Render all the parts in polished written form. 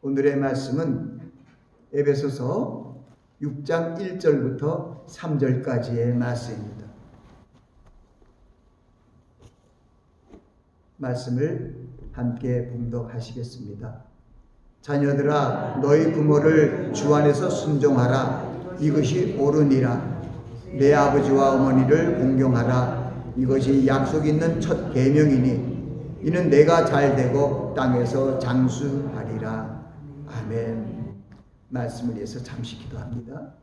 오늘의 말씀은 에베소서 6장 1절부터 3절까지의 말씀입니다. 말씀을 함께 봉독하시겠습니다. 자녀들아, 너희 부모를 주 안에서 순종하라. 이것이 옳으니라. 내 아버지와 어머니를 공경하라. 이것이 약속 있는 첫 계명이니 이는 내가 잘되고 땅에서 장수하리라. 아멘. 말씀을 위해서 잠시 기도합니다.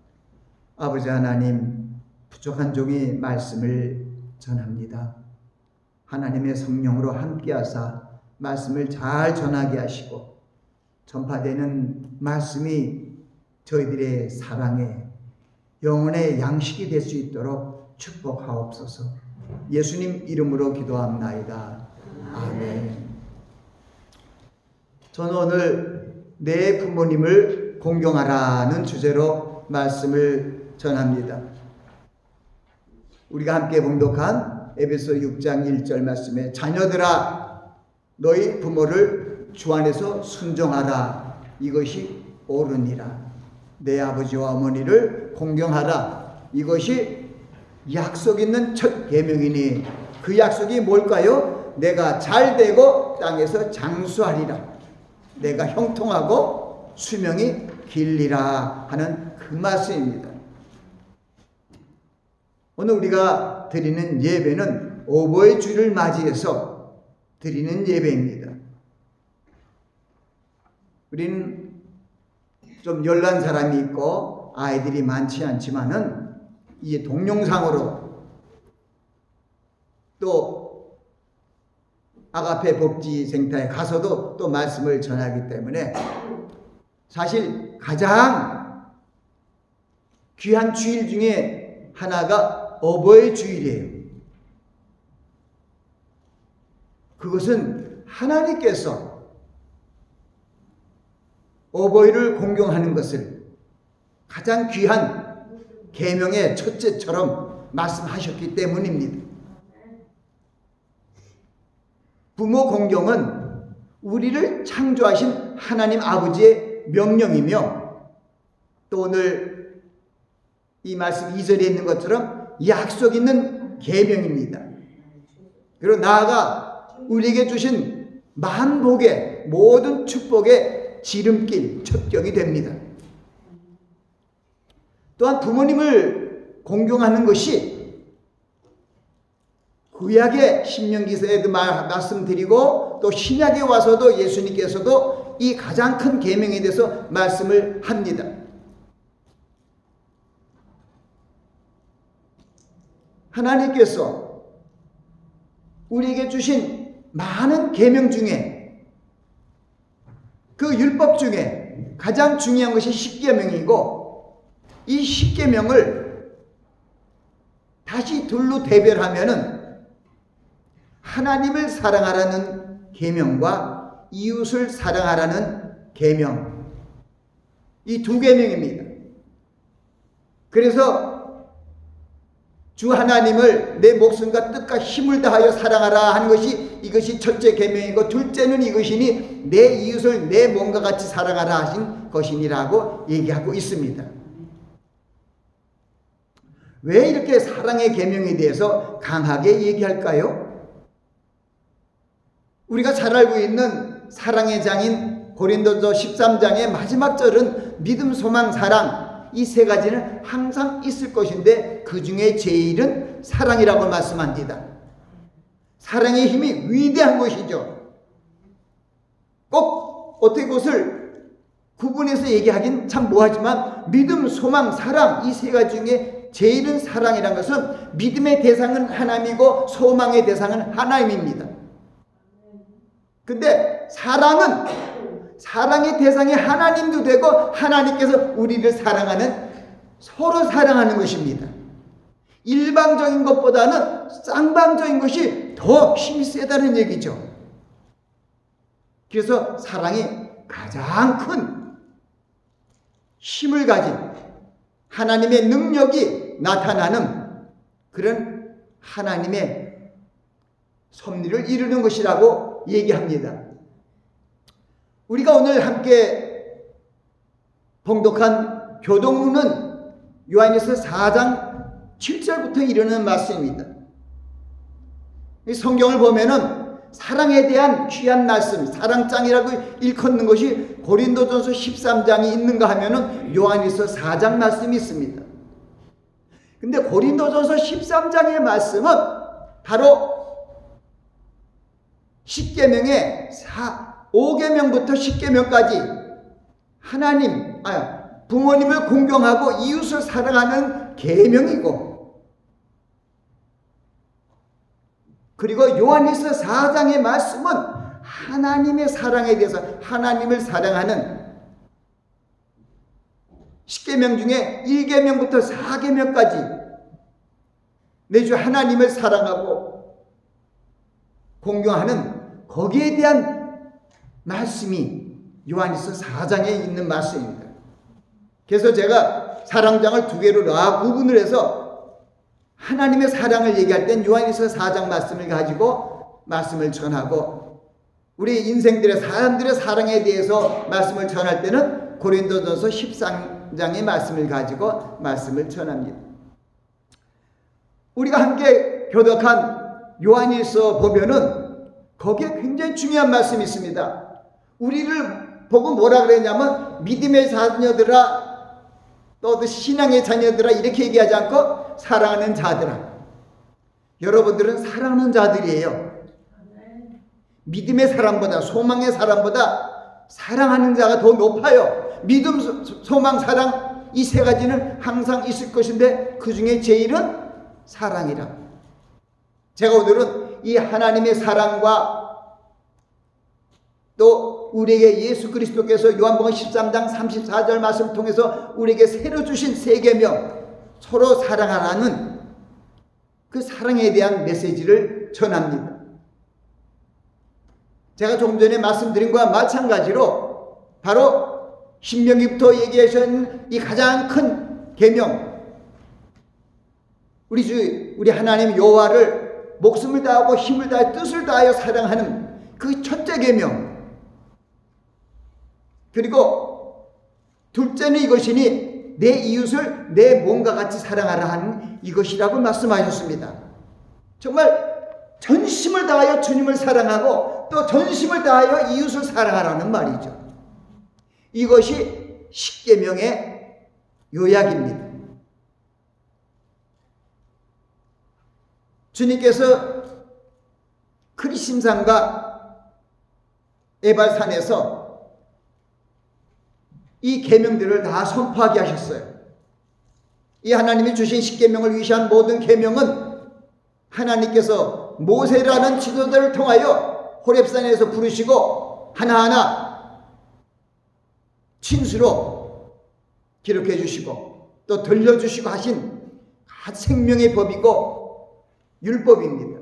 아버지 하나님, 부족한 종이 말씀을 전합니다. 하나님의 성령으로 함께하사 말씀을 잘 전하게 하시고 전파되는 말씀이 저희들의 사랑의 영혼의 양식이 될 수 있도록 축복하옵소서. 예수님 이름으로 기도합나이다. 아멘. 저는 오늘 내 부모님을 공경하라는 주제로 말씀을 전합니다. 우리가 함께 봉독한 에베소 6장 1절 말씀에 자녀들아, 너희 부모를 주 안에서 순종하라. 이것이 옳으니라. 내 아버지와 어머니를 공경하라. 이것이 약속 있는 첫 계명이니 그 약속이 뭘까요? 내가 잘되고 땅에서 장수하리라. 내가 형통하고 수명이 길리라 하는 그 말씀입니다. 오늘 우리가 드리는 예배는 오보의 주를 맞이해서 드리는 예배입니다. 우리는 좀 열난 사람이 있고 아이들이 많지 않지만은 이 동영상으로 또 아가페 복지센터에 가서도 또 말씀을 전하기 때문에 사실 가장 귀한 주일 중에 하나가 어버이 주일이에요. 그것은 하나님께서 어버이를 공경하는 것을 가장 귀한 계명의 첫째처럼 말씀하셨기 때문입니다. 부모 공경은 우리를 창조하신 하나님 아버지의 명령이며 또 오늘 이 말씀 2절에 있는 것처럼 약속 있는 계명입니다. 그리고 나아가 우리에게 주신 만복의 모든 축복의 지름길, 첩경이 됩니다. 또한 부모님을 공경하는 것이 구약의 신명기서에도 말씀드리고 또 신약에 와서도 예수님께서도 이 가장 큰 계명에 대해서 말씀을 합니다. 하나님께서 우리에게 주신 많은 계명 중에 그 율법 중에 가장 중요한 것이 십계명이고 이 십계명을 다시 둘로 대별하면은 하나님을 사랑하라는 계명과 이웃을 사랑하라는 계명, 이 두 계명입니다. 그래서 주 하나님을 내 목숨과 뜻과 힘을 다하여 사랑하라 하는 것이 이것이 첫째 계명이고 둘째는 이것이니 내 이웃을 내 몸과 같이 사랑하라 하신 것이니라고 얘기하고 있습니다. 왜 이렇게 사랑의 계명에 대해서 강하게 얘기할까요? 우리가 잘 알고 있는 사랑의 장인 고린도서 13장의 마지막 절은 믿음, 소망, 사랑 이 세 가지는 항상 있을 것인데 그 중에 제일은 사랑이라고 말씀합니다. 사랑의 힘이 위대한 것이죠. 꼭 어떻게 그것을 구분해서 얘기하긴 참 뭐하지만 믿음, 소망, 사랑 이 세 가지 중에 제일은 사랑이라는 것은 믿음의 대상은 하나님이고 소망의 대상은 하나님입니다. 근데 사랑의 대상이 하나님도 되고 하나님께서 우리를 사랑하는 서로 사랑하는 것입니다. 일방적인 것보다는 쌍방적인 것이 더 힘이 세다는 얘기죠. 그래서 사랑이 가장 큰 힘을 가진 하나님의 능력이 나타나는 그런 하나님의 섭리를 이루는 것이라고 얘기합니다. 우리가 오늘 함께 봉독한 교동문은 요한일서 4장 7절부터 이르는 말씀입니다. 이 성경을 보면은 사랑에 대한 귀한 말씀, 사랑장이라고 일컫는 것이 고린도전서 13장이 있는가 하면은 요한일서 4장 말씀이 있습니다. 근데 고린도전서 13장의 말씀은 바로 10계명의 5계명부터 10계명까지 부모님을 공경하고 이웃을 사랑하는 계명이고, 그리고 요한일서 4장의 말씀은 하나님의 사랑에 대해서 하나님을 사랑하는 10계명 중에 1계명부터 4계명까지 내주 하나님을 사랑하고 공경하는 거기에 대한 말씀이 요한일서 4장에 있는 말씀입니다. 그래서 제가 사랑장을 두 개로 구분을 해서 하나님의 사랑을 얘기할 땐 요한일서 4장 말씀을 가지고 말씀을 전하고, 우리 인생들의 사람들의 사랑에 대해서 말씀을 전할 때는 고린도전서 13장의 말씀을 가지고 말씀을 전합니다. 우리가 함께 교독한 요한일서 보면은 거기에 굉장히 중요한 말씀이 있습니다. 우리를 보고 뭐라 그랬냐면 믿음의 자녀들아, 또 신앙의 자녀들아 이렇게 얘기하지 않고 사랑하는 자들아. 여러분들은 사랑하는 자들이에요. 믿음의 사람보다, 소망의 사람보다 사랑하는 자가 더 높아요. 믿음, 소망, 사랑 이 세 가지는 항상 있을 것인데 그 중에 제일은 사랑이라. 제가 오늘은 이 하나님의 사랑과 또 우리에게 예수 그리스도께서 요한복음 13장 34절 말씀을 통해서 우리에게 새로 주신 세 계명, 서로 사랑하라는 그 사랑에 대한 메시지를 전합니다. 제가 좀 전에 말씀드린 것과 마찬가지로 바로 신명기부터 얘기하신 이 가장 큰 계명, 우리 하나님 여호와를 목숨을 다하고 힘을 다하여 뜻을 다하여 사랑하는 그 첫째 계명, 그리고 둘째는 이것이니 내 이웃을 내 몸과 같이 사랑하라 하는 이것이라고 말씀하셨습니다. 정말 전심을 다하여 주님을 사랑하고 또 전심을 다하여 이웃을 사랑하라는 말이죠. 이것이 10계명의 요약입니다. 주님께서 크리심산과 에발산에서 이 계명들을 다 선포하게 하셨어요. 이 하나님이 주신 10계명을 위시한 모든 계명은 하나님께서 모세라는 지도자를 통하여 호렙산에서 부르시고 하나하나 친수로 기록해 주시고 또 들려주시고 하신 생명의 법이고 율법입니다.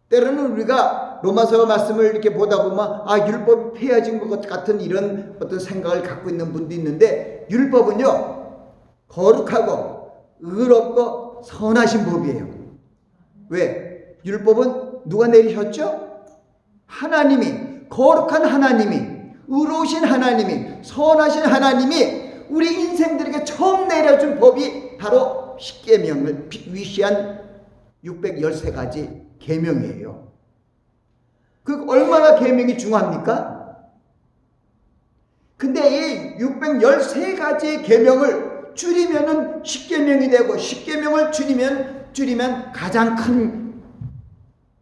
때로는 우리가 로마서 말씀을 이렇게 보다 보면 율법이 폐해진 것 같은 이런 어떤 생각을 갖고 있는 분도 있는데, 율법은요 거룩하고 의롭고 선하신 법이에요. 왜? 율법은 누가 내리셨죠? 하나님이, 거룩한 하나님이, 의로우신 하나님이, 선하신 하나님이 우리 인생들에게 처음 내려준 법이 바로 10계명을 위시한 613가지 계명이에요. 그 얼마나 계명이 중요합니까? 근데 이 613가지의 계명을 줄이면은 10계명이 되고 10계명을 줄이면 가장 큰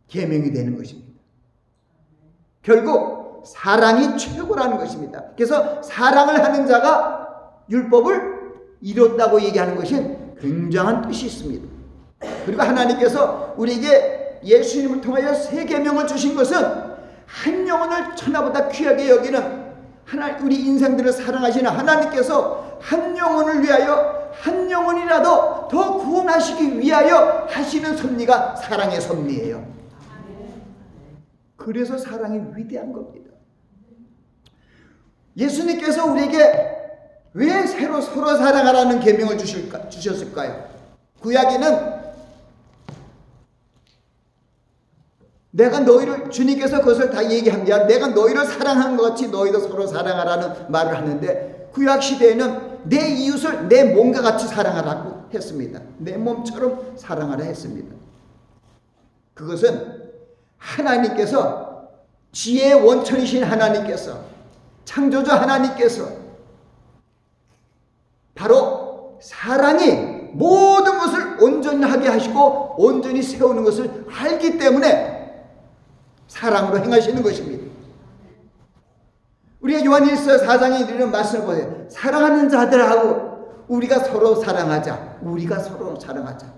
계명이 되는 것입니다. 결국 사랑이 최고라는 것입니다. 그래서 사랑을 하는 자가 율법을 이뤘다고 얘기하는 것은 굉장한 뜻이 있습니다. 그리고 하나님께서 우리에게 예수님을 통하여 세 계명을 주신 것은 한 영혼을 천하보다 귀하게 여기는 우리 인생들을 사랑하시는 하나님께서 한 영혼을 위하여 한 영혼이라도 더 구원하시기 위하여 하시는 섭리가 사랑의 섭리예요. 그래서 사랑이 위대한 겁니다. 예수님께서 우리에게 왜 서로 사랑하라는 계명을 주셨을까요? 구약에는 내가 너희를, 주님께서 그것을 다 얘기합니다. 내가 너희를 사랑한 것 같이 너희도 서로 사랑하라는 말을 하는데, 구약 시대에는 내 이웃을 내 몸과 같이 사랑하라고 했습니다. 내 몸처럼 사랑하라 했습니다. 그것은 하나님께서, 지혜의 원천이신 하나님께서, 창조주 하나님께서 바로 사랑이 모든 것을 온전히 하게 하시고 온전히 세우는 것을 알기 때문에 사랑으로 행하시는 것입니다. 우리가 요한일서 4장에 이르는 말씀을 보세요. 사랑하는 자들하고 우리가 서로 사랑하자. 우리가 서로 사랑하자.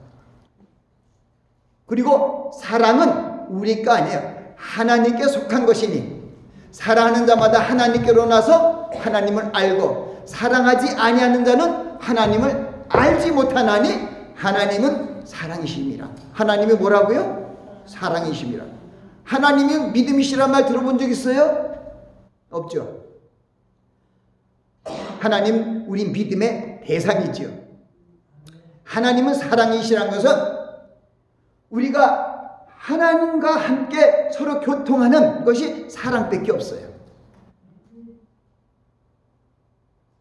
그리고 사랑은 우리가 아니에요. 하나님께 속한 것이니 사랑하는 자마다 하나님께로 나서 하나님을 알고 사랑하지 아니하는 자는 하나님을 알지 못하나니 하나님은 사랑이심이라. 하나님이 뭐라고요? 사랑이심이라. 하나님이 믿음이시란 말 들어본 적 있어요? 없죠. 하나님 우리 믿음의 대상이죠. 하나님은 사랑이시란 것은 우리가 하나님과 함께 서로 교통하는 것이 사랑밖에 없어요.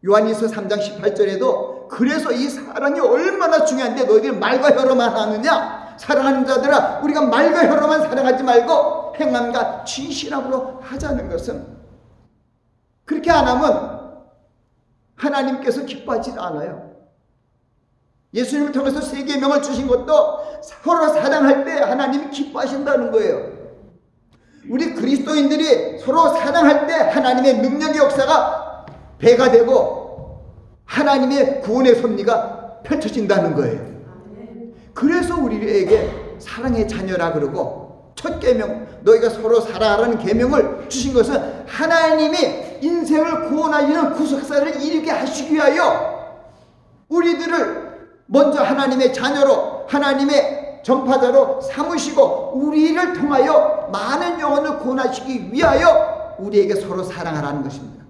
요한일서 3장 18절에도 그래서 이 사랑이 얼마나 중요한데 너희들 말과 혀로만 하느냐? 사랑하는 자들아, 우리가 말과 혀로만 사랑하지 말고 행함과 진실함으로 하자는 것은, 그렇게 안 하면 하나님께서 기뻐하지 않아요. 예수님을 통해서 세 계명을 주신 것도 서로 사랑할 때 하나님이 기뻐하신다는 거예요. 우리 그리스도인들이 서로 사랑할 때 하나님의 능력의 역사가 배가 되고 하나님의 구원의 섭리가 펼쳐진다는 거예요. 그래서 우리에게 사랑의 자녀라 그러고 첫 계명, 너희가 서로 사랑하라는 계명을 주신 것은 하나님이 인생을 구원하시는 구속사를 이루게 하시기 위하여 우리들을 먼저 하나님의 자녀로, 하나님의 전파자로 삼으시고 우리를 통하여 많은 영혼을 구원하시기 위하여 우리에게 서로 사랑하라는 것입니다.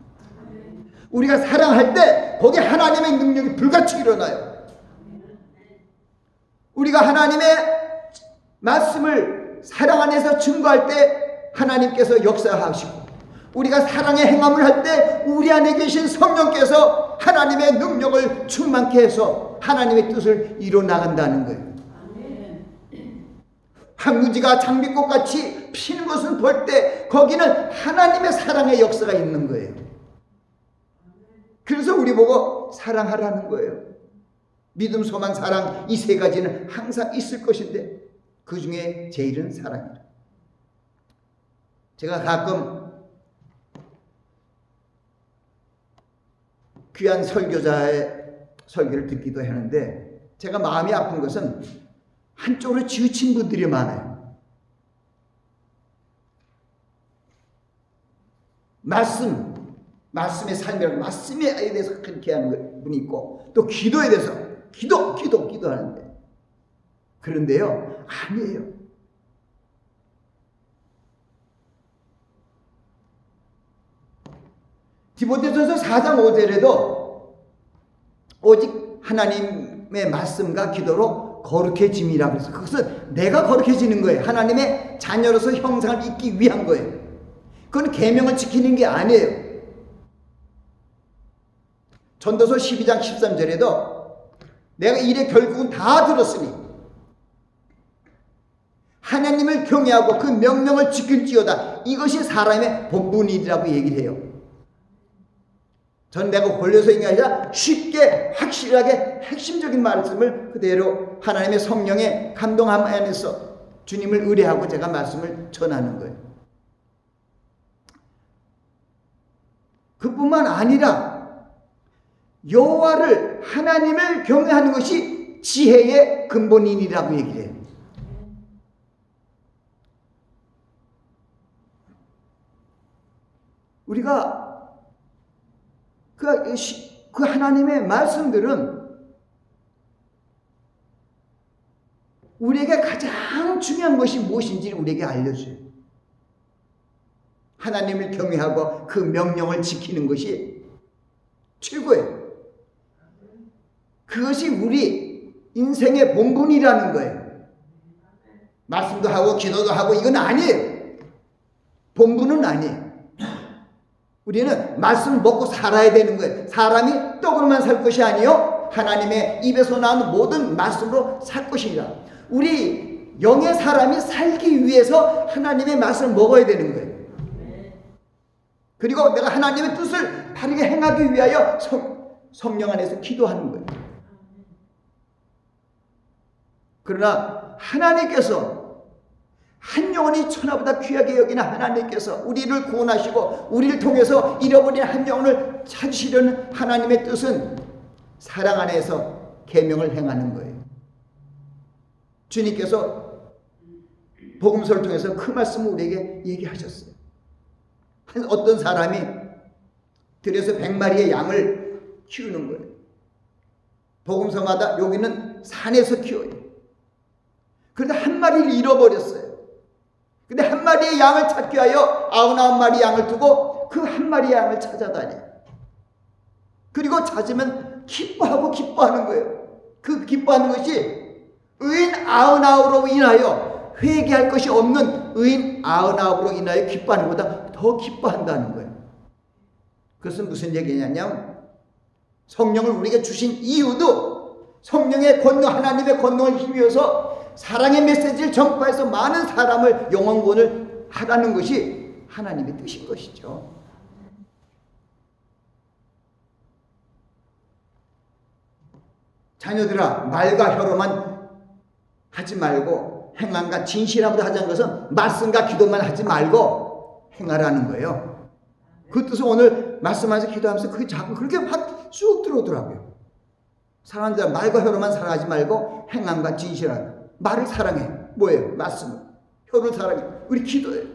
우리가 사랑할 때 거기에 하나님의 능력이 불같이 일어나요. 우리가 하나님의 말씀을 사랑 안에서 증거할 때 하나님께서 역사하시고, 우리가 사랑의 행함을 할 때 우리 안에 계신 성령께서 하나님의 능력을 충만케 해서 하나님의 뜻을 이뤄나간다는 거예요. 황무지가 장미꽃같이 피는 것을 볼 때 거기는 하나님의 사랑의 역사가 있는 거예요. 그래서 우리 보고 사랑하라는 거예요. 믿음, 소망, 사랑, 이 세 가지는 항상 있을 것인데 그 중에 제일은 사랑이다. 제가 가끔 귀한 설교자의 설교를 듣기도 하는데 제가 마음이 아픈 것은 한쪽으로 치우친 분들이 많아요. 말씀의 삶이라고, 말씀에 대해서 그렇게 하는 분이 있고, 또 기도에 대해서 기도하는데, 그런데요, 아니에요. 디모데전서 4장 5절에도 오직 하나님의 말씀과 기도로 거룩해짐이라고 그래서 그것은 내가 거룩해지는 거예요. 하나님의 자녀로서 형상을 잇기 위한 거예요. 그건 계명을 지키는 게 아니에요. 전도서 12장 13절에도 내가 이래 결국은 다 들었으니 하나님을 경외하고 그 명령을 지킬지어다. 이것이 사람의 본분이라고 얘기를 해요. 전 내가 골려서 얘기하는 게 아니라 쉽게 확실하게 핵심적인 말씀을 그대로 하나님의 성령의 감동함 안에서 주님을 의뢰하고 제가 말씀을 전하는 거예요. 그뿐만 아니라 여호와를, 하나님을 경외하는 것이 지혜의 근본이라고 얘기를 해요. 우리가 그 하나님의 말씀들은 우리에게 가장 중요한 것이 무엇인지를 우리에게 알려줘요. 하나님을 경외하고 그 명령을 지키는 것이 최고예요. 그것이 우리 인생의 본분이라는 거예요. 말씀도 하고 기도도 하고 이건 아니에요. 본분은 아니에요. 우리는 말씀을 먹고 살아야 되는 거예요. 사람이 떡으로만 살 것이 아니요 하나님의 입에서 나오는 모든 말씀으로 살 것이니라. 우리 영의 사람이 살기 위해서 하나님의 말씀을 먹어야 되는 거예요. 그리고 내가 하나님의 뜻을 바르게 행하기 위하여 성령 안에서 기도하는 거예요. 그러나 하나님께서 한 영혼이 천하보다 귀하게 여기는 하나님께서 우리를 구원하시고 우리를 통해서 잃어버린 한 영혼을 찾으시려는 하나님의 뜻은 사랑 안에서 계명을 행하는 거예요. 주님께서 복음서를 통해서 그 말씀을 우리에게 얘기하셨어요. 어떤 사람이 들여서 100마리의 양을 키우는 거예요. 복음서마다 여기는 산에서 키워요. 그런데 한 마리를 잃어버렸어요. 근데 한 마리의 양을 찾기 위하여 99마리 양을 두고 그 한 마리의 양을 찾아다녀요. 그리고 찾으면 기뻐하는 거예요. 그 기뻐하는 것이 의인 99으로 인하여 회개할 것이 없는 의인 99으로 인하여 기뻐하는 것보다 더 기뻐한다는 거예요. 그것은 무슨 얘기냐면 성령을 우리에게 주신 이유도 성령의 권능, 하나님의 권능을 힘입어서 사랑의 메시지를 전파해서 많은 사람을 영혼구원을 하라는 것이 하나님의 뜻인 것이죠. 자녀들아, 말과 혀로만 하지 말고 행함과 진실함으로 하자는 것은 말씀과 기도만 하지 말고 행하라는 거예요. 그 뜻을 오늘 말씀하면서 기도하면서 그게 자꾸 그렇게 확 쑥 들어오더라고요. 사랑하는 자, 말과 혀로만 사랑하지 말고 행함과 진실함. 말을 사랑해. 뭐예요? 말씀을. 혀를 사랑해. 우리 기도해요.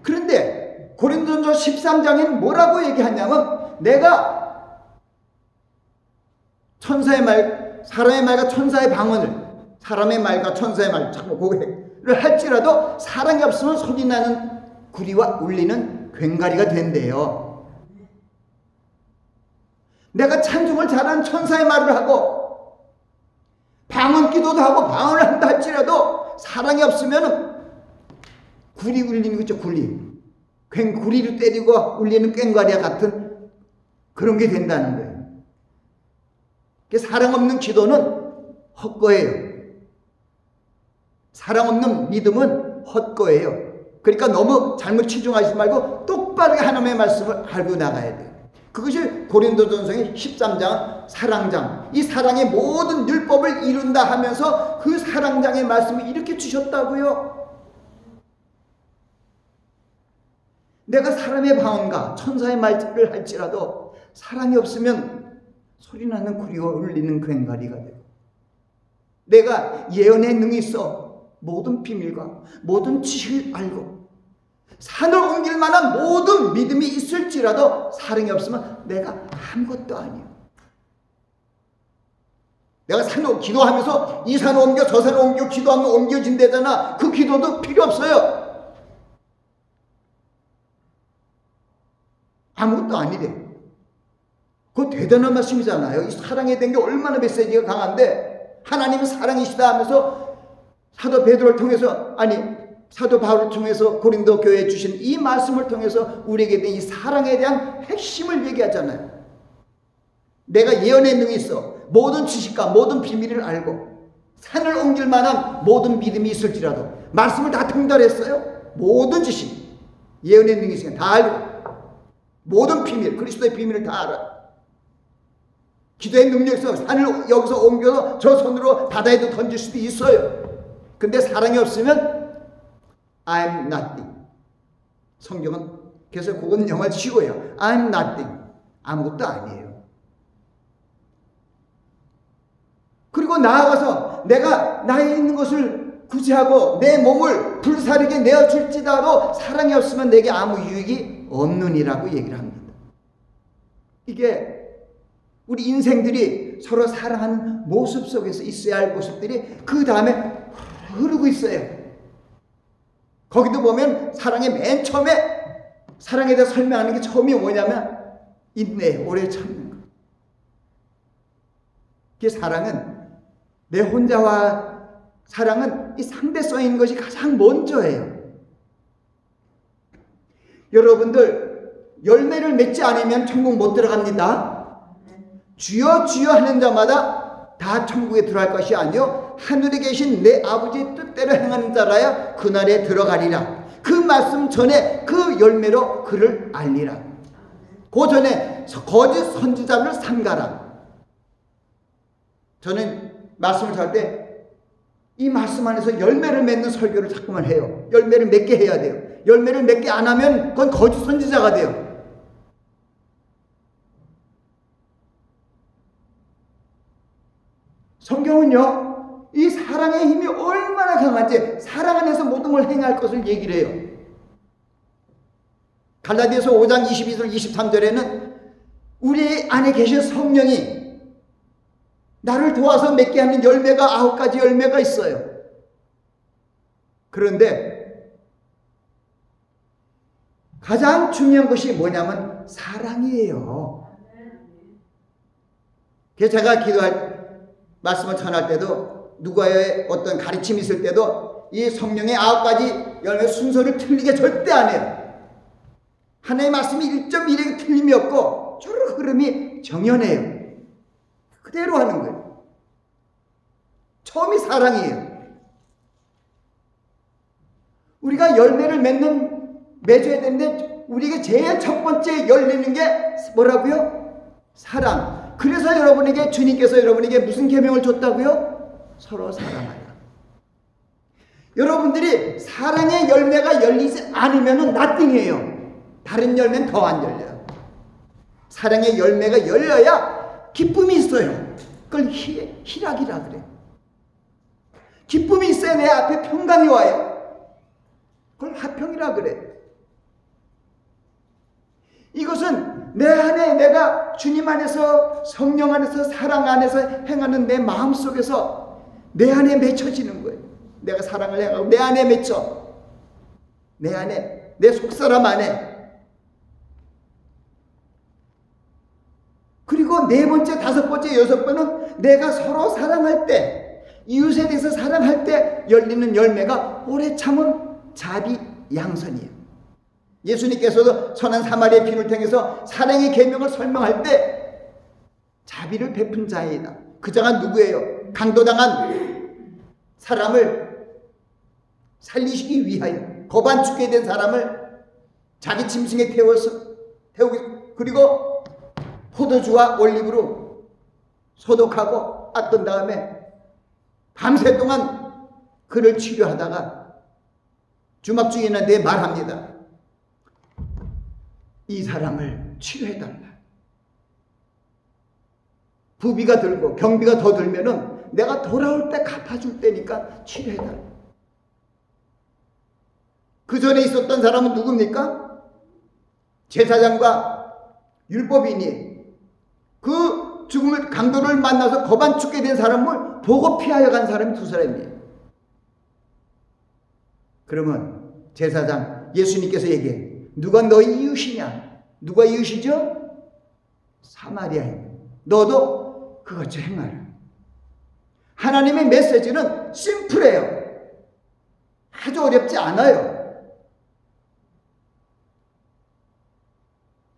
그런데 고린도전서 13장에는 뭐라고 얘기하냐면 내가 천사의 말, 사람의 말과 천사의 방언을 사람의 말과 천사의 말, 참 고백을 할지라도 사랑이 없으면 소리나는 구리와 울리는 괭가리가 된대요. 내가 찬송을 잘하는 천사의 말을 하고 방언 기도도 하고 방언을 한다 할지라도 사랑이 없으면 구리 울리는 거죠. 구리로 때리고 울리는 꽹과리와 같은 그런 게 된다는 거예요. 사랑 없는 기도는 헛거예요. 사랑 없는 믿음은 헛거예요. 그러니까 너무 잘못 치중하지 말고 똑바르게 하나님의 말씀을 알고 나가야 돼요. 그것이 고린도전서의 13장 사랑장, 이 사랑의 모든 율법을 이룬다 하면서 그 사랑장의 말씀을 이렇게 주셨다고요. 내가 사람의 방언과 천사의 말을 할지라도 사랑이 없으면 소리나는 구리와 울리는 괭가리가 되고, 내가 예언의 능이 있어 모든 비밀과 모든 지식을 알고 산을 옮길 만한 모든 믿음이 있을지라도 사랑이 없으면 내가 아무것도 아니에요. 내가 산을 기도하면서 이 산을 옮겨 저 산을 옮겨 기도하면 옮겨진대잖아. 그 기도도 필요 없어요. 아무것도 아니래. 그거 대단한 말씀이잖아요. 이 사랑에 대한 게 얼마나 메시지가 강한데, 하나님은 사랑이시다 하면서 사도 베드로를 통해서, 아니 사도 바울을 통해서 고린도 교회에 주신 이 말씀을 통해서 우리에게 이 사랑에 대한 핵심을 얘기하잖아요. 내가 예언의 능이 있어 모든 지식과 모든 비밀을 알고 산을 옮길 만한 모든 믿음이 있을지라도, 말씀을 다 통달했어요. 모든 지식, 예언의 능이 있으니까 다 알고 모든 비밀, 그리스도의 비밀을 다 알아. 기도의 능력이 있어 산을 여기서 옮겨서 저 손으로 바다에도 던질 수도 있어요. 근데 사랑이 없으면 I'm nothing. 성경은 그래서 그건 영어를 치고요. I'm nothing. 아무것도 아니에요. 그리고 나아가서 내가 나에 있는 것을 구제하고 내 몸을 불사르게 내어줄지라도 사랑이 없으면 내게 아무 유익이 없느니라고 얘기를 합니다. 이게 우리 인생들이 서로 사랑하는 모습 속에서 있어야 할 모습들이 그 다음에 흐르고 있어요. 거기도 보면 사랑의 맨 처음에 사랑에 대해서 설명하는 게 처음이 뭐냐면 인내, 오래 참는 것. 그 사랑은 내 혼자와 사랑은 이 상대성 있는 것이 가장 먼저예요. 여러분들 열매를 맺지 않으면 천국 못 들어갑니다. 주여 주여 하는 자마다 다 천국에 들어갈 것이 아니요 하늘에 계신 내 아버지의 뜻대로 행하는 자라야 그날에 들어가리라. 그 말씀 전에 그 열매로 그를 알리라. 그 전에 거짓 선지자를 삼가라. 저는 말씀을 할 때 이 말씀 안에서 열매를 맺는 설교를 자꾸만 해요. 열매를 맺게 해야 돼요. 열매를 맺게 안 하면 그건 거짓 선지자가 돼요. 성경은요, 이 사랑의 힘이 얼마나 강한지 사랑 안에서 모든 걸 행할 것을 얘기를 해요. 갈라디아서 5장 22절 23절에는 우리 안에 계신 성령이 나를 도와서 맺게 하는 열매가 9가지 열매가 있어요. 그런데 가장 중요한 것이 뭐냐면 사랑이에요. 그래서 제가 기도할 말씀을 전할 때도 누구의 어떤 가르침이 있을 때도 이 성령의 9가지 열매 순서를 틀리게 절대 안 해요. 하나님의 말씀이 1.1에 틀림이 없고 쭉 흐름이 정연해요. 그대로 하는 거예요. 처음이 사랑이에요. 우리가 열매를 맺어야 되는데 우리에게 제일 첫 번째 열리는 게 뭐라고요? 사랑. 그래서 여러분에게 주님께서 여러분에게 무슨 계명을 줬다고요? 서로 사랑하라. 여러분들이 사랑의 열매가 열리지 않으면 나띵이에요. 다른 열매는 더 안 열려요. 사랑의 열매가 열려야 기쁨이 있어요. 그걸 희락이라 그래. 기쁨이 있어야 내 앞에 평강이 와요. 그걸 화평이라 그래. 이것은 내 안에 내가 주님 안에서 성령 안에서 사랑 안에서 행하는 내 마음 속에서 내 안에 맺혀지는 거예요. 내가 사랑을 행하고 내 안에 맺혀. 내 안에 내 속사람 안에. 그리고 네 번째, 다섯 번째, 여섯 번은 내가 서로 사랑할 때, 이웃에 대해서 사랑할 때 열리는 열매가 오래 참은 자비 양선이에요. 예수님께서도 선한 사마리아 비유를 통해서 사랑의 계명을 설명할 때 자비를 베푼 자이다. 그 자가 누구예요? 강도당한 사람을 살리시기 위하여 거반 죽게 된 사람을 자기 짐승에 태우고 그리고 포도주와 올리브로 소독하고 앗던 다음에 밤새 동안 그를 치료하다가 주막 주인한테 말합니다. 이 사람을 치료해달라. 부비가 들고 경비가 더 들면은 내가 돌아올 때 갚아줄 때니까 치료해달라. 그 전에 있었던 사람은 누굽니까? 제사장과 율법인이 그 죽음을 강도를 만나서 거반 죽게 된 사람을 보고 피하여 간 사람이 두 사람이에요. 그러면 제사장 예수님께서 얘기해. 누가 너희 이웃이냐? 누가 이웃이죠? 사마리아인. 너도 그것처럼 행하라. 하나님의 메시지는 심플해요. 아주 어렵지 않아요.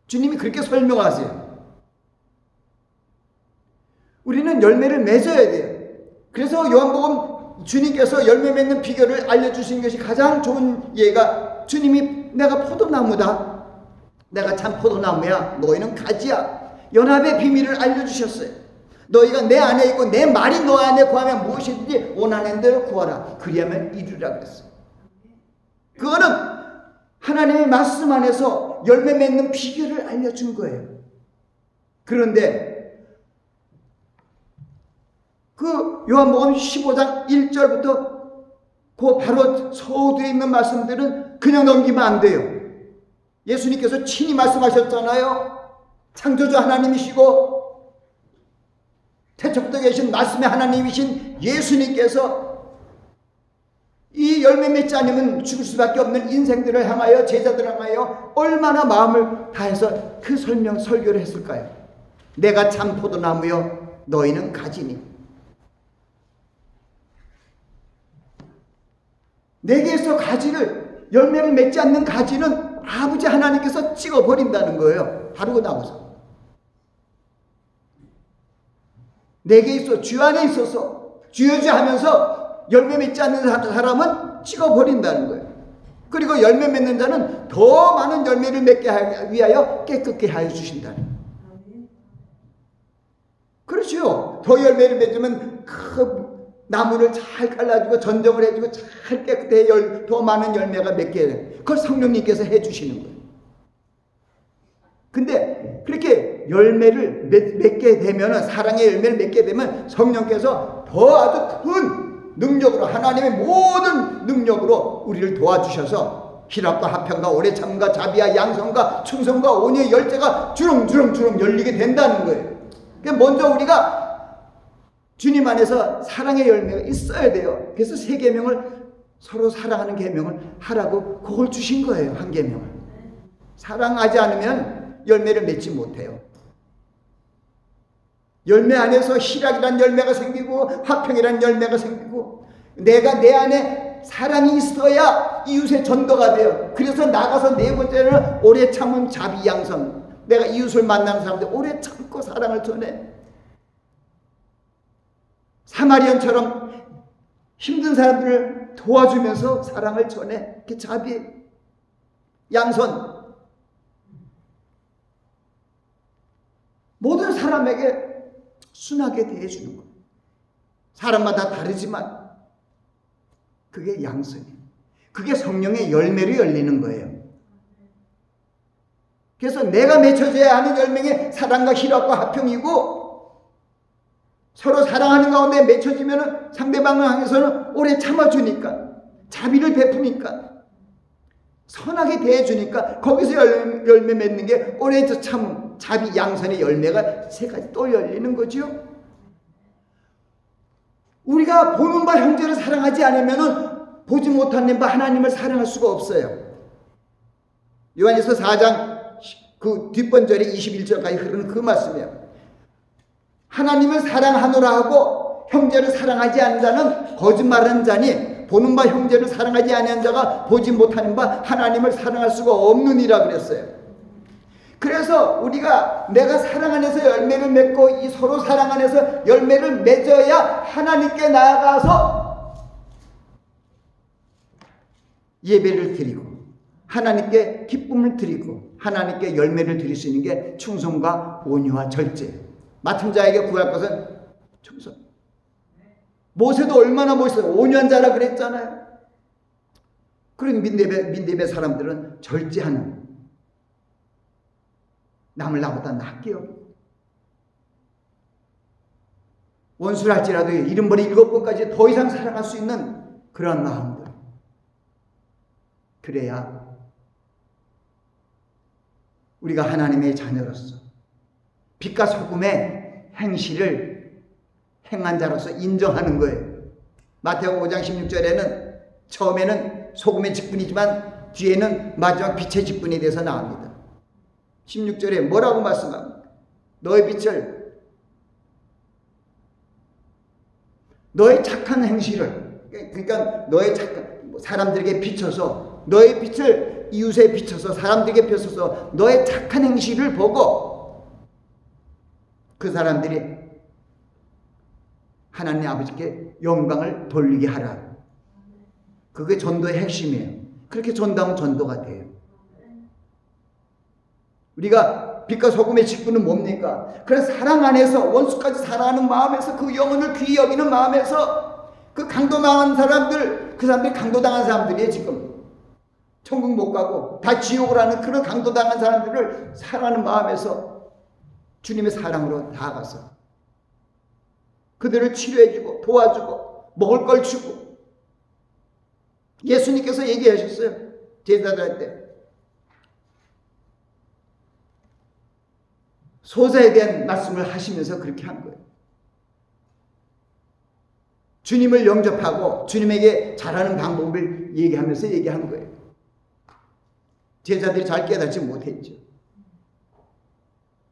주님이 그렇게 설명하세요. 우리는 열매를 맺어야 돼요. 그래서 요한복음 주님께서 열매 맺는 비결을 알려주신 것이 가장 좋은 예가 주님이 내가 포도나무다. 내가 참 포도나무야. 너희는 가지야. 연합의 비밀을 알려주셨어요. 너희가 내 안에 있고 내 말이 너 안에 구하면 무엇이든지 원하는 대로 구하라. 그리하면 이루리라 그랬어요. 그거는 하나님의 말씀 안에서 열매 맺는 비결을 알려준 거예요. 그런데 그 요한복음 15장 1절부터 그 바로 서두에 있는 말씀들은 그냥 넘기면 안 돼요. 예수님께서 친히 말씀하셨잖아요. 창조주 하나님이시고 태초부터 계신 말씀의 하나님이신 예수님께서 이 열매 맺지 않으면 죽을 수밖에 없는 인생들을 향하여 제자들을 향하여 얼마나 마음을 다해서 그 설교를 했을까요? 내가 참 포도나무여 너희는 가지니. 내게서 가지를 열매를 맺지 않는 가지는 아버지 하나님께서 찍어버린다는 거예요. 바르고 나와서. 내게 있어, 주 안에 있어서 주여 주 하면서 열매 맺지 않는 사람은 찍어버린다는 거예요. 그리고 열매 맺는 자는 더 많은 열매를 맺게 하기 위하여 깨끗게 하여 주신다는 거예요. 그렇죠. 더 열매를 맺으면 그 나무를 잘 갈라주고 전정을 해주고 잘 깨끗해 더 많은 열매가 맺게 돼요. 그걸 성령님께서 해주시는 거예요. 근데 그렇게 열매를 맺게 되면, 사랑의 열매를 맺게 되면 성령께서 더 아주 큰 능력으로, 하나님의 모든 능력으로 우리를 도와주셔서 희락과 화평과 오래 참과 자비와 양성과 충성과 온유의 열쇠가 주렁주렁 열리게 된다는 거예요. 그러니까 먼저 우리가 주님 안에서 사랑의 열매가 있어야 돼요. 그래서 세 계명을, 서로 사랑하는 계명을 하라고 그걸 주신 거예요. 한 계명을. 사랑하지 않으면 열매를 맺지 못해요. 열매 안에서 희락이란 열매가 생기고 화평이란 열매가 생기고, 내가 내 안에 사랑이 있어야 이웃의 전도가 돼요. 그래서 나가서 네 번째는 오래 참음 자비 양선. 내가 이웃을 만나는 사람들 오래 참고 사랑을 전해. 사마리안처럼 힘든 사람들을 도와주면서 사랑을 전해. 이렇게 자비 양선. 모든 사람에게 순하게 대해주는 거예요. 사람마다 다르지만 그게 양선이에요. 그게 성령의 열매로 열리는 거예요. 그래서 내가 맺혀져야 하는 열매가 사랑과 희락과 화평이고, 서로 사랑하는 가운데 맺혀지면 상대방을 향해서는 오래 참아주니까, 자비를 베푸니까, 선하게 대해주니까, 거기서 열매 맺는 게 오래 참음, 자비, 양선의 열매가 세 가지 또 열리는 거죠. 우리가 보는 바 형제를 사랑하지 않으면 보지 못하는 바 하나님을 사랑할 수가 없어요. 요한일서 4장 그 뒷번절에 21절까지 흐르는 그 말씀이에요. 하나님을 사랑하노라 하고 형제를 사랑하지 않는 자는 거짓말하는 자니, 보는 바 형제를 사랑하지 아니한 자가 보지 못하는 바 하나님을 사랑할 수가 없느니라 그랬어요. 그래서 우리가 내가 사랑 안에서 열매를 맺고 이 서로 사랑 안에서 열매를 맺어야 하나님께 나아가서 예배를 드리고 하나님께 기쁨을 드리고 하나님께 열매를 드릴 수 있는 게 충성과 온유와 절제. 맡은 자에게 구할 것은 충성. 모세도 얼마나 멋있어요. 온유한 자라 그랬잖아요. 그런 민대배 사람들은 절제하는, 남을 나보다 낫게 여기고, 원수를 할지라도 이른버리 7번까지 더 이상 사랑할 수 있는 그런 마음들. 그래야 우리가 하나님의 자녀로서 빛과 소금의 행실을 행한 자로서 인정하는 거예요. 마태복음 5장 16절에는 처음에는 소금의 직분이지만 뒤에는 마지막 빛의 직분에 대해서 나옵니다. 16절에 뭐라고 말씀합니까? 너의 빛을, 너의 착한 행실을, 그러니까 너의 착한, 사람들에게 비춰서, 너의 빛을 이웃에 비춰서 사람들에게 비춰서 너의 착한 행실을 보고 그 사람들이 하나님 아버지께 영광을 돌리게 하라. 그게 전도의 핵심이에요. 그렇게 전도하면 전도가 돼요. 우리가 빛과 소금의 직분은 뭡니까? 그래서 사랑 안에서, 원수까지 사랑하는 마음에서, 그 영혼을 귀히 여기는 마음에서, 그 강도당한 사람들, 그 사람들이 강도당한 사람들이에요. 지금 천국 못 가고 다 지옥을 하는 그런 강도당한 사람들을 사랑하는 마음에서 주님의 사랑으로 다가가서 그들을 치료해주고 도와주고 먹을 걸 주고. 예수님께서 얘기하셨어요. 제자들한테 소자에 대한 말씀을 하시면서 그렇게 한 거예요. 주님을 영접하고 주님에게 잘하는 방법을 얘기하면서 얘기한 거예요. 제자들이 잘 깨닫지 못했죠.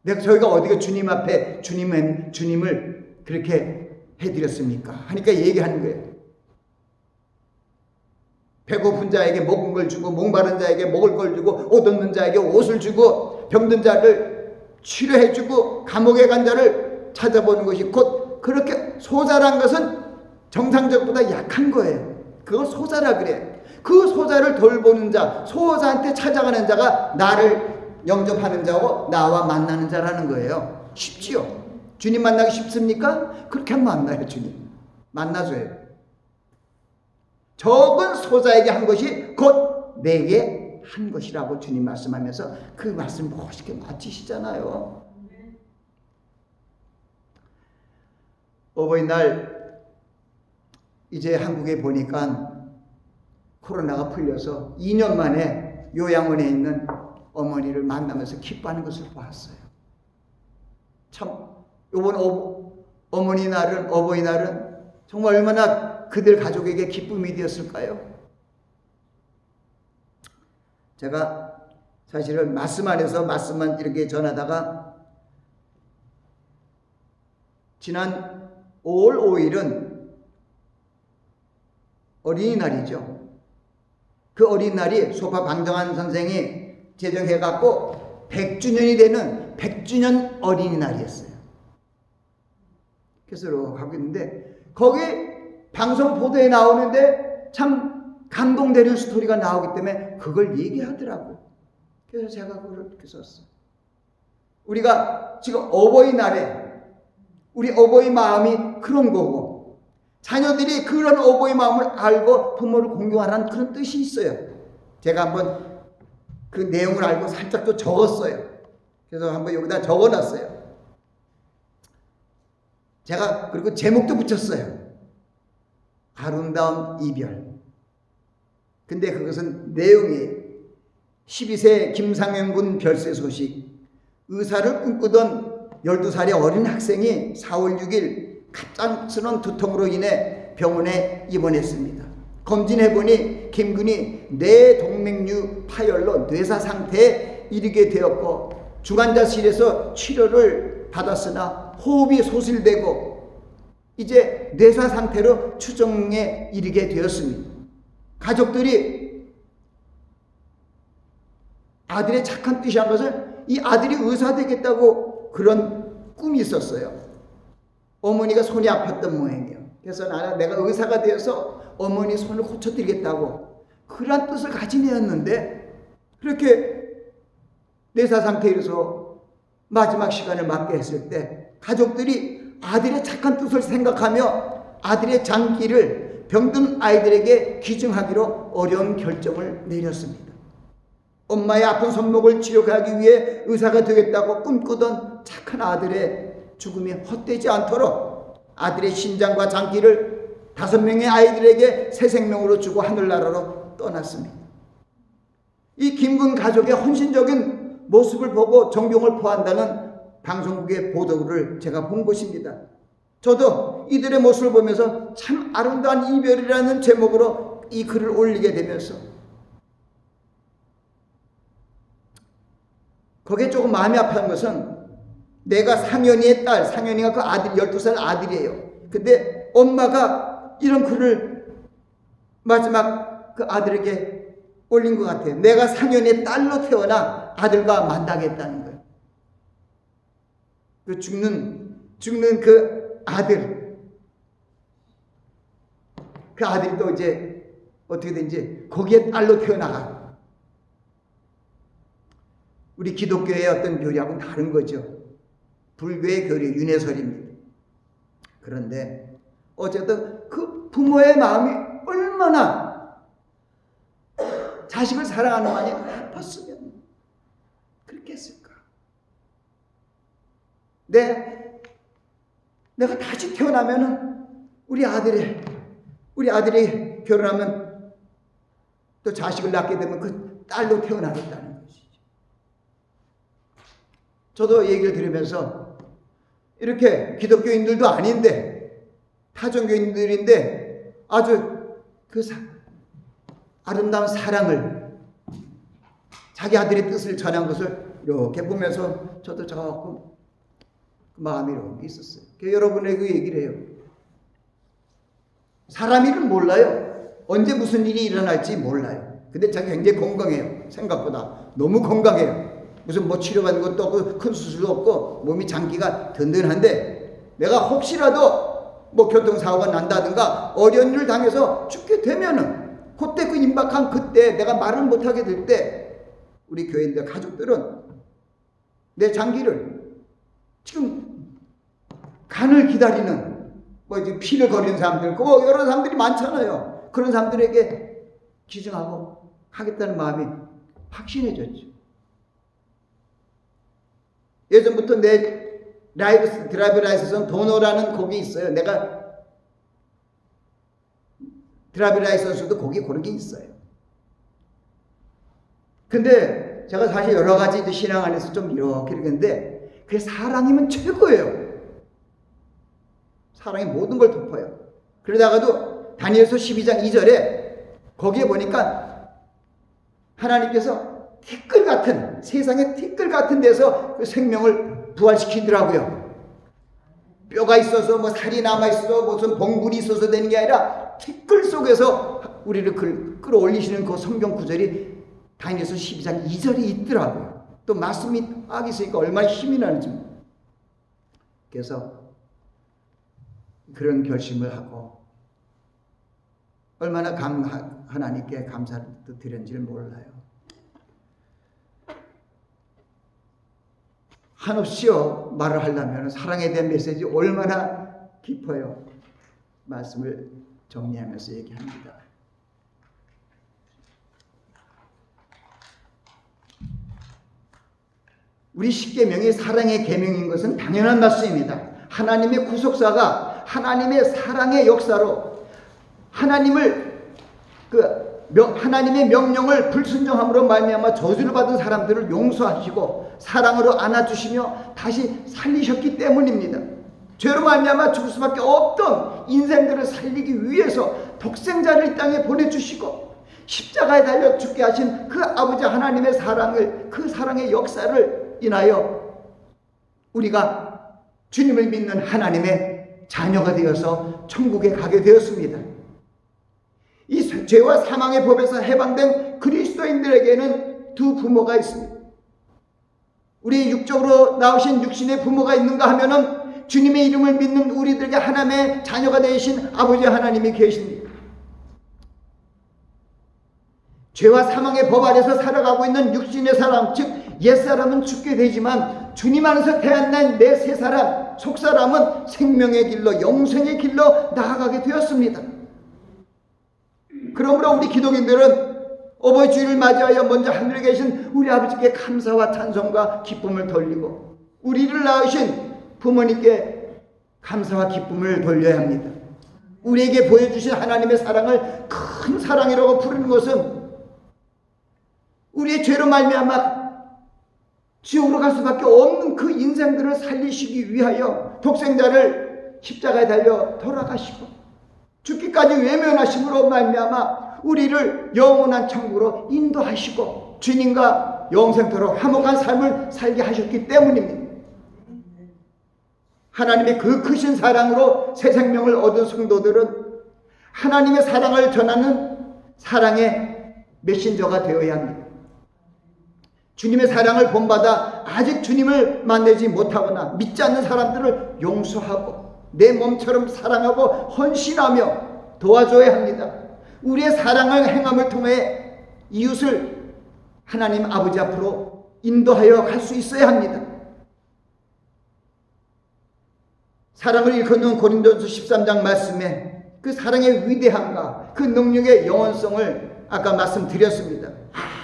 저희가 어디가 주님 앞에 주님을 그렇게 해드렸습니까? 하니까 얘기하는 거예요. 배고픈 자에게 먹은 걸 주고, 목마른 자에게 먹을 걸 주고, 옷 없는 자에게 옷을 주고, 병든 자를 치료해 주고, 감옥에 간 자를 찾아보는 것이 곧 그렇게 소자란 것은 정상적보다 약한 거예요. 그걸 소자라 그래. 그 소자를 돌보는 자, 소자한테 찾아가는 자가 나를 영접하는 자고 나와 만나는 자라는 거예요. 쉽지요? 주님 만나기 쉽습니까? 그렇게 하면 만나요. 주님 만나줘요. 적은 소자에게 한 것이 곧 내게 한 것이라고 주님 말씀하면서 그 말씀 멋있게 마치시잖아요. 어버이날 이제 한국에 보니까 코로나가 풀려서 2년 만에 요양원에 있는 어머니를 만나면서 기뻐하는 것을 봤어요. 참 이번 어버이날은 정말 얼마나 그들 가족에게 기쁨이 되었을까요? 제가 사실은 말씀 안에서 말씀만 이렇게 전하다가 지난 5월 5일은 어린이날이죠. 그 어린이날이 소파 방정환 선생이 제정해갖고 100주년이 되는 100주년 어린이날이었어요. 그래서 가고 있는데 거기 방송 보도에 나오는데 참 감동되는 스토리가 나오기 때문에 그걸 얘기하더라고. 그래서 제가 그걸 이렇게 썼어요. 우리가 지금 어버이날에 우리 어버이 마음이 그런 거고 자녀들이 그런 어버이 마음을 알고 부모를 공경하라는 그런 뜻이 있어요. 제가 한번 그 내용을 알고 살짝 또 적었어요. 그래서 한번 여기다 적어놨어요. 제가 그리고 제목도 붙였어요. 아름다운 이별. 근데 그것은 내용이 12세 김상현 군 별세 소식. 의사를 꿈꾸던 12살의 어린 학생이 4월 6일 갑작스러운 두통으로 인해 병원에 입원했습니다. 검진해보니 김 군이 뇌동맥류 파열로 뇌사 상태에 이르게 되었고 중환자실에서 치료를 받았으나 호흡이 소실되고 이제 뇌사 상태로 추정에 이르게 되었습니다. 가족들이 아들의 착한 뜻이 한 것은 이 아들이 의사 되겠다고 그런 꿈이 있었어요. 어머니가 손이 아팠던 모양이에요. 그래서 내가 의사가 되어서 어머니 손을 고쳐드리겠다고 그런 뜻을 가진 애였는데 그렇게 뇌사 상태에 이르러서 마지막 시간을 맞게 했을 때 가족들이 아들의 착한 뜻을 생각하며 아들의 장기를 병든 아이들에게 기증하기로 어려운 결정을 내렸습니다. 엄마의 아픈 손목을 치료하기 위해 의사가 되겠다고 꿈꾸던 착한 아들의 죽음이 헛되지 않도록 아들의 심장과 장기를 5명의 아이들에게 새 생명으로 주고 하늘나라로 떠났습니다. 이 김군 가족의 헌신적인 모습을 보고 정경을 포한다는 방송국의 보도를 제가 본 것입니다. 저도 이들의 모습을 보면서 참 아름다운 이별이라는 제목으로 이 글을 올리게 되면서 거기에 조금 마음이 아픈 것은 내가 상현이의 딸, 상현이가 그 아들 12살 아들이에요. 근데 엄마가 이런 글을 마지막 그 아들에게 올린 것 같아요. 내가 상현이의 딸로 태어나 아들과 만나겠다는 거예요. 그 죽는 그 아들. 그 아들이 또 이제 어떻게 된지 거기에 딸로 태어나가. 우리 기독교의 어떤 교리하고는 다른 거죠. 불교의 교리, 윤회설입니다. 그런데 어쨌든 그 부모의 마음이 얼마나 자식을 사랑하는 마음이 아팠으면 그렇게 했을까. 내가 다시 태어나면은 우리 아들이 결혼하면 또 자식을 낳게 되면 그 딸로 태어나겠다는 것이죠. 저도 얘기를 들으면서 이렇게 기독교인들도 아닌데 타종교인들인데 아주 그 아름다운 사랑을 자기 아들의 뜻을 전한 것을 이렇게 보면서 저도 조금 마음이 이렇게 있었어요. 여러분에게 그 얘기를 해요. 사람 일은 몰라요. 언제 무슨 일이 일어날지 몰라요. 근데 제가 굉장히 건강해요. 생각보다 너무 건강해요. 무슨 뭐 치료받는 것도 없고 큰 수술도 없고 몸이 장기가 든든한데, 내가 혹시라도 뭐 교통사고가 난다든가 어려운 일을 당해서 죽게 되면은, 그때 그 임박한 그때 내가 말을 못하게 될 때, 우리 교인들 가족들은 내 장기를, 지금 간을 기다리는 뭐 이제 피를 거리는 사람들, 뭐 여러 사람들이 많잖아요. 그런 사람들에게 기증하고 하겠다는 마음이 확신해졌죠. 예전부터 내 드라이브 라이선스는 도노라는 곡이 있어요. 내가 드라이브 라이선스도 곡이 그런 게 있어요. 근데 제가 사실 여러 가지 신앙 안에서 좀 이렇게 그러는데, 그게 사랑이면 최고예요. 사랑이 모든 걸 덮어요. 그러다가도 다니엘서 12장 2절에 거기에 보니까 하나님께서 티끌 같은, 세상의 티끌 같은 데서 그 생명을 부활시키더라고요. 뼈가 있어서 뭐 살이 남아있어서 무슨 봉분이 있어서 되는 게 아니라 티끌 속에서 우리를 끌어올리시는 그 성경 구절이 다니엘서 12장 2절에 있더라고요. 또 말씀이 딱 있으니까 얼마나 힘이 나는지. 그래서 그런 결심을 하고 얼마나 하나님께 감사를 드렸는지를 몰라요. 한없이요 말을 하려면 사랑에 대한 메시지 얼마나 깊어요. 말씀을 정리하면서 얘기합니다. 우리 십계명이 사랑의 계명인 것은 당연한 말씀입니다. 하나님의 구속사가 하나님의 사랑의 역사로 하나님의 명령을 불순종함으로 말미암아 저주를 받은 사람들을 용서하시고 사랑으로 안아주시며 다시 살리셨기 때문입니다. 죄로 말미암아 죽을 수밖에 없던 인생들을 살리기 위해서 독생자를 이 땅에 보내주시고 십자가에 달려 죽게 하신 그 아버지 하나님의 사랑을, 그 사랑의 역사를 인하여 우리가 주님을 믿는 하나님의 자녀가 되어서 천국에 가게 되었습니다. 이 죄와 사망의 법에서 해방된 그리스도인들에게는 두 부모가 있습니다. 우리 육적으로 나오신 육신의 부모가 있는가 하면은 주님의 이름을 믿는 우리들에게 하나님의 자녀가 되신 아버지 하나님이 계십니다. 죄와 사망의 법 아래서 살아가고 있는 육신의 사람, 즉 옛사람은 죽게 되지만 주님 안에서 태어난 내 새 사람, 속사람은 생명의 길로, 영생의 길로 나아가게 되었습니다. 그러므로 우리 기독인들은 어버이 주일을 맞이하여 먼저 하늘에 계신 우리 아버지께 감사와 찬송과 기쁨을 돌리고 우리를 낳으신 부모님께 감사와 기쁨을 돌려야 합니다. 우리에게 보여주신 하나님의 사랑을 큰 사랑이라고 부르는 것은 우리의 죄로 말미암아 지옥으로 갈 수밖에 없는 그 인생들을 살리시기 위하여 독생자를 십자가에 달려 돌아가시고 죽기까지 외면하심으로 말미암아 우리를 영원한 천국으로 인도하시고 주님과 영생토록 화목한 삶을 살게 하셨기 때문입니다. 하나님의 그 크신 사랑으로 새 생명을 얻은 성도들은 하나님의 사랑을 전하는 사랑의 메신저가 되어야 합니다. 주님의 사랑을 본받아 아직 주님을 만나지 못하거나 믿지 않는 사람들을 용서하고 내 몸처럼 사랑하고 헌신하며 도와줘야 합니다. 우리의 사랑을 행함을 통해 이웃을 하나님 아버지 앞으로 인도하여 갈 수 있어야 합니다. 사랑을 일컫는 고린도전서 13장 말씀에 그 사랑의 위대함과 그 능력의 영원성을 아까 말씀드렸습니다.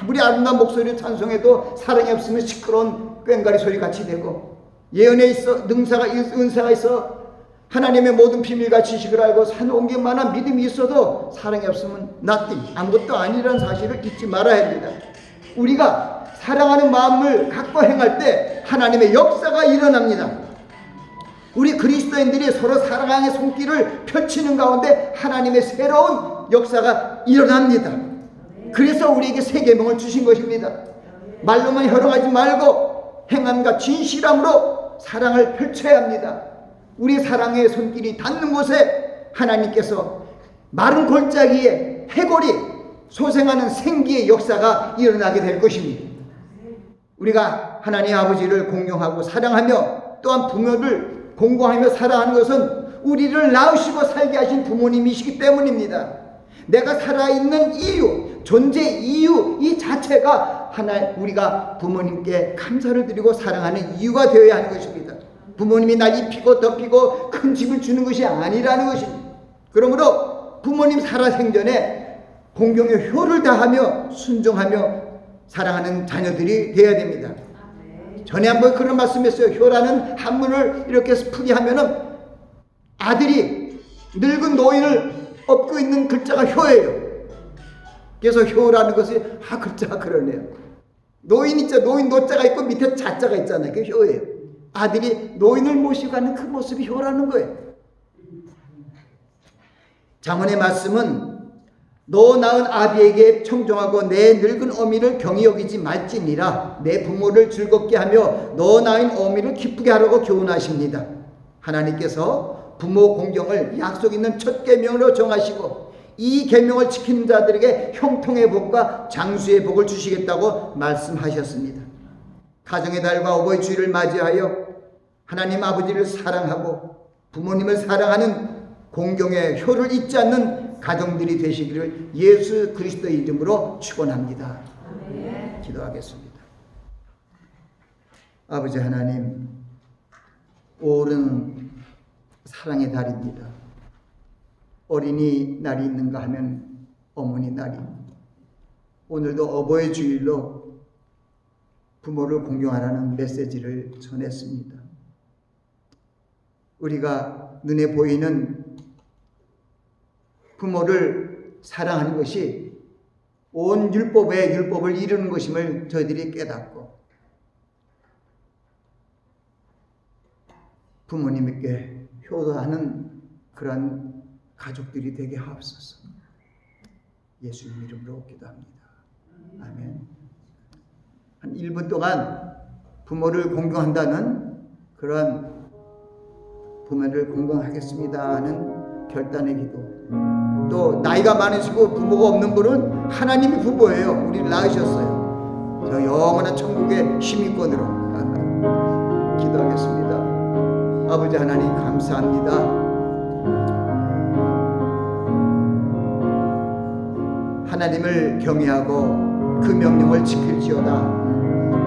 아무리 아름다운 목소리를 찬송해도 사랑이 없으면 시끄러운 꽹과리 소리 같이 되고 예언에 있어 은사가 있어 하나님의 모든 비밀과 지식을 알고 산 옮길 만한 믿음이 있어도 사랑이 없으면 nothing, 아무것도 아니라는 사실을 잊지 말아야 합니다. 우리가 사랑하는 마음을 갖고 행할 때 하나님의 역사가 일어납니다. 우리 그리스도인들이 서로 사랑의 손길을 펼치는 가운데 하나님의 새로운 역사가 일어납니다. 그래서 우리에게 새 계명을 주신 것입니다. 말로만 효령하지 말고 행함과 진실함으로 사랑을 펼쳐야 합니다. 우리 사랑의 손길이 닿는 곳에 하나님께서 마른 골짜기에 해골이 소생하는 생기의 역사가 일어나게 될 것입니다. 우리가 하나님 아버지를 공경하고 사랑하며 또한 부모를 공경하며 사랑하는 것은 우리를 낳으시고 살게 하신 부모님이시기 때문입니다. 내가 살아있는 이유, 존재 이유 이 자체가 우리가 부모님께 감사를 드리고 사랑하는 이유가 되어야 하는 것입니다. 부모님이 날 입히고 덮히고 큰 집을 주는 것이 아니라는 것입니다. 그러므로 부모님 살아생전에 공경의 효를 다하며 순종하며 사랑하는 자녀들이 되어야 됩니다. 전에 한번 그런 말씀했어요. 효라는 한문을 이렇게 풀이 하면은 아들이 늙은 노인을 업고 있는 글자가 효예요. 그래서 효라는 것이 글자가 그러네요. 노인 있죠. 노인 노자가 있고 밑에 자자가 있잖아요. 그게 효예요. 아들이 노인을 모시고 가는 그 모습이 효라는 거예요. 잠언의 말씀은 너 낳은 아비에게 청종하고 내 늙은 어미를 경히 여기지 말지니라. 내 부모를 즐겁게 하며 너 낳은 어미를 기쁘게 하라고 교훈하십니다. 하나님께서 부모 공경을 약속 있는 첫 계명으로 정하시고 이 계명을 지키는 자들에게 형통의 복과 장수의 복을 주시겠다고 말씀하셨습니다. 가정의 달과 어버이 주일을 맞이하여 하나님 아버지를 사랑하고 부모님을 사랑하는 공경의 효를 잊지 않는 가정들이 되시기를 예수 그리스도의 이름으로 축원합니다. 기도하겠습니다. 아버지 하나님, 올해는 사랑의 달입니다. 어린이날이 있는가 하면 어머니날입니다. 오늘도 어버이 주일로 부모를 공경하라는 메시지를 전했습니다. 우리가 눈에 보이는 부모를 사랑하는 것이 온 율법의 율법을 이루는 것임을 저희들이 깨닫고 부모님께 효도하는 그런 가족들이 되게 하옵소서. 예수님 이름으로 기도합니다. 아멘. 한 1분 동안 부모를 공경한다는 그런 부모를 공경하겠습니다 하는 결단의 기도. 또 나이가 많으시고 부모가 없는 분은 하나님이 부모예요. 우리를 낳으셨어요. 저 영원한 천국의 시민권으로 기도하겠습니다. 아버지 하나님 감사합니다. 하나님을 경외하고 그 명령을 지킬지어다.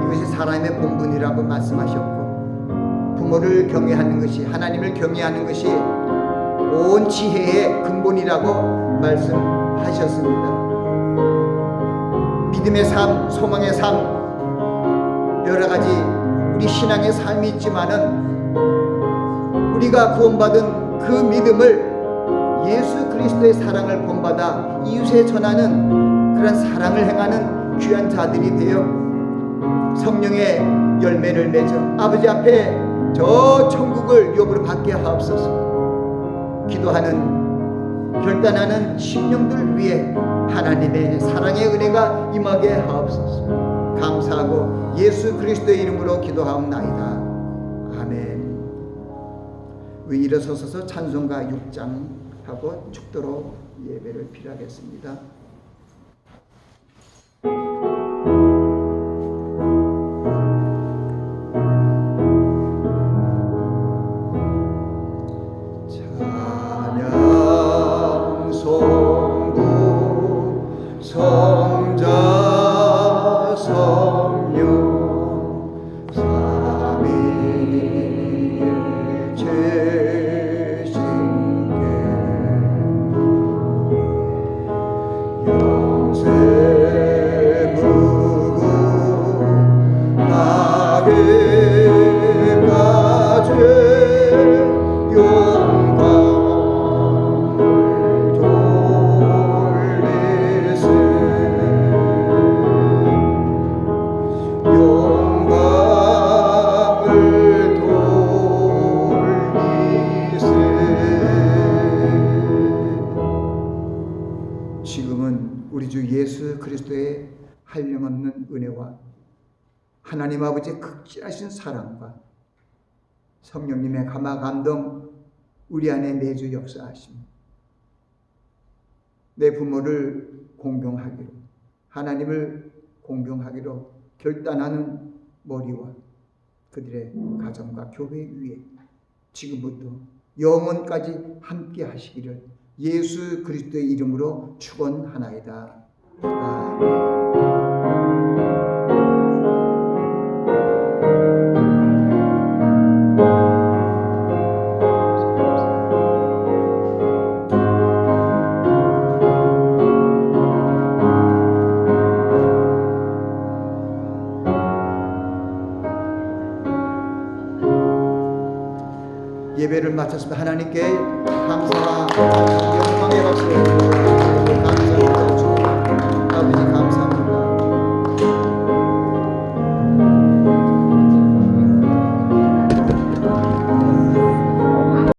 이것이 사람의 본분이라고 말씀하셨고 부모를 경외하는 것이 하나님을 경외하는 것이 온 지혜의 근본이라고 말씀하셨습니다. 믿음의 삶, 소망의 삶 여러 가지 우리 신앙의 삶이 있지만은 우리가 구원받은 그 믿음을 예수 그리스도의 사랑을 본받아 이웃에 전하는 그런 사랑을 행하는 귀한 자들이 되어 성령의 열매를 맺어 아버지 앞에 저 천국을 유업으로 받게 하옵소서. 기도하는 결단하는 심령들 위해 하나님의 사랑의 은혜가 임하게 하옵소서. 감사하고 예수 그리스도의 이름으로 기도하옵나이다. 아멘. 우리 일어서서 찬송가 6장 하고 축도로 예배를 필요하겠습니다. 찬양 성부 성자 성령 삼위일체 신께 영세무구 하게까지 지금은 우리 주 예수 그리스도의 한량없는 은혜와 하나님 아버지의 극진하신 사랑과 성령님의 감화 감동 우리 안에 내주 역사하심 내 부모를 공경하기로, 하나님을 공경하기로 결단하는 머리와 그들의 가정과 교회 위에 지금부터 영원까지 함께 하시기를 예수 그리스도의 이름으로 축원하나이다. 아멘. 예배를 마쳤습니다. 하나님께 감사와 영광